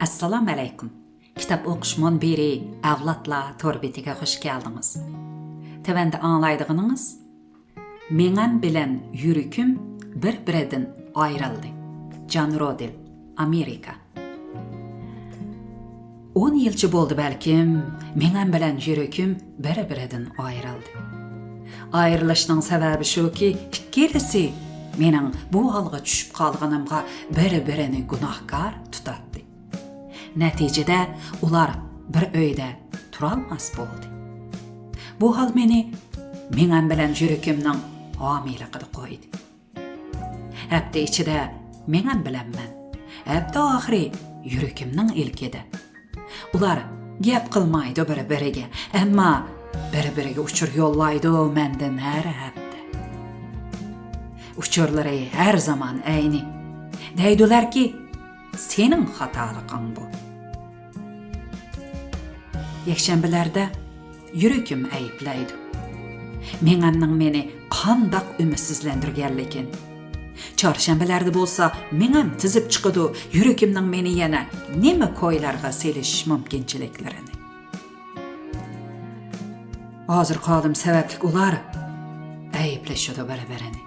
Assalamu alaykum. Kitap okushmon beri avlatla torbetiga hoş geldiniz. Tevende anlaydığınız, meňem bilen yürüküm bir-birinden ayrıldı. John Rodel, Amerika. 10 yılçı boldu belkim, meňem bilen yürüküm bir-birinden ayrıldı. Ayrılışның sebebi şu ki, ikkelisi mening bu halga düşüp kalganımga bir-birini günahkar tutatdı. Neticede ular bir öyde turalmas boldu. Bu hal meni meňem bilen yürükümniň hamiligida koydu. Hepde içide meňem bilenmen, hepde ahiri yürükümniň ilkide. Ular gep kılmaydı bir-biriga, emma bir-biriga uçur yollaydı menden her hepde. Uçurları her zaman eyni. Deydiler ki, senin hatalıqın bu. Yekşembelerde yürüküm eyiplaydı. Meňemniň meni qandak ümitsizlendirgenligini. Çarşembelerde bolsa meňem tizip çıkıdı yürükümniň meni yana neme koylarga seliş mümkinçiliklerini. Hazır kaldım sebeplik ular eyipleşiyordu bir-birini.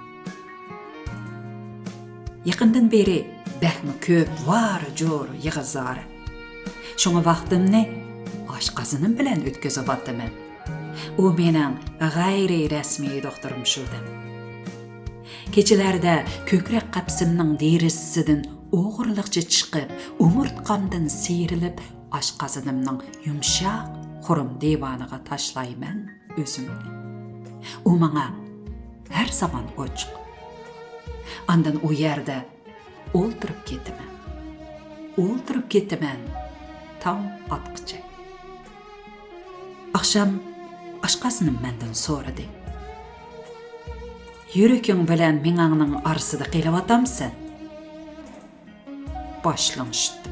Yakından beri bähmi köp var jor yığızları. Şoňa wagtymny aşgazynym bilen ötközüp atdyman. O meňň gayri resmi doktorum şurdan. Keçelerde kökrek kapsymnyň derisinden ogurlykça çykyp, umurtkamdan seyrilip aşgazynymnyň yumşak, hurum divanyga taşlayman özümni. O maňa her zaman oçuk. Andan o yerde oldurup getimen tam atqıça. Akşam aşqasının menden soradı. Yürükün bilen meňaňyň arsyda qelyp atamsın? Başlamışdı.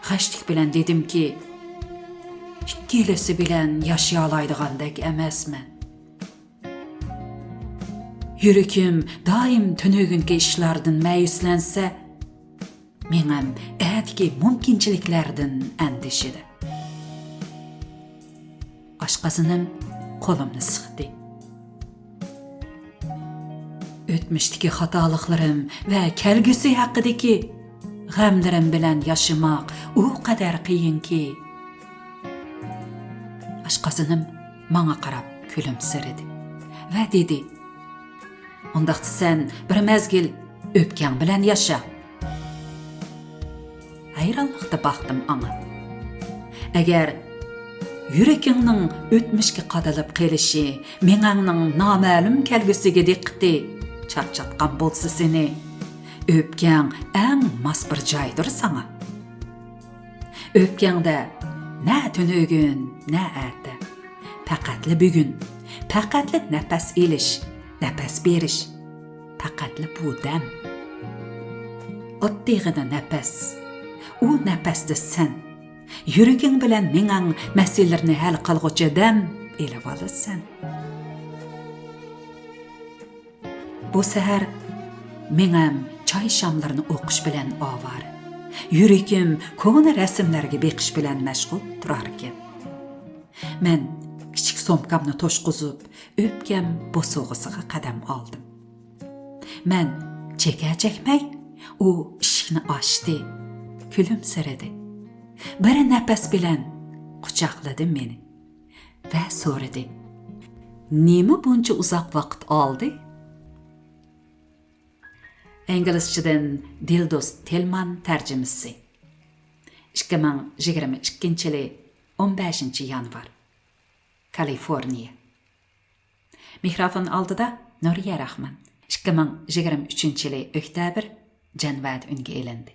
Gaçtyk bilen dedim ki, ikkelesi bilen yaşayalaydygandak emesmen. Yürüküm daim tönögünki işlerden meyüslense, meňem ätki mümkinçiliklerden endişede. Aşgazynym kolumny sıkdy. Ötmişdiki hatalıklarım ve kelgüsi hakkıdaki gamlerim bilen yaşamak o kadar kıyın ki. Aşgazynym maňa karap külümseredi ve dedi, ondaqçı sen bir mezgil öpken bilen yaşa. Hayranlıqda baktım ana. Eğer yürekiňniň ötmişki qadalyp gelişi, meňaňyň namalum kelgüsige diqqeti çarçatgan bolsa seni, öpken äň mas bir jaýdyr saňa. Öpkende nä tönögün, nä äte, pakatly bugün, pakatly nefes eliş, nefes beriş, pakatly bu dem. Otdygyna nefes, o nefesde sen, yürükiň bilen meňaň meselelerni hal kılgıçy dem elip alysan. Bu seher meňem çay şamlaryny okuş bilen awar. Yürükim koňa resimlerge bekiş bilen meşgul turarken. Men kiçik somkamny toşguzup, öpkem bosoğusyga kadam aldım. Men çekmey, o işini açdy, külümseredi. Bir nefes bilen kucakladı meni ve sordu. Nime bunca uzak vakt aldı? İngilizceden Dildos Telman tercümesi. 2022 15 yanvar. Kaliforniya. Mikrofon aldıda Nuriye Rahman. 2023 oktyabr Janvat ünge elendi.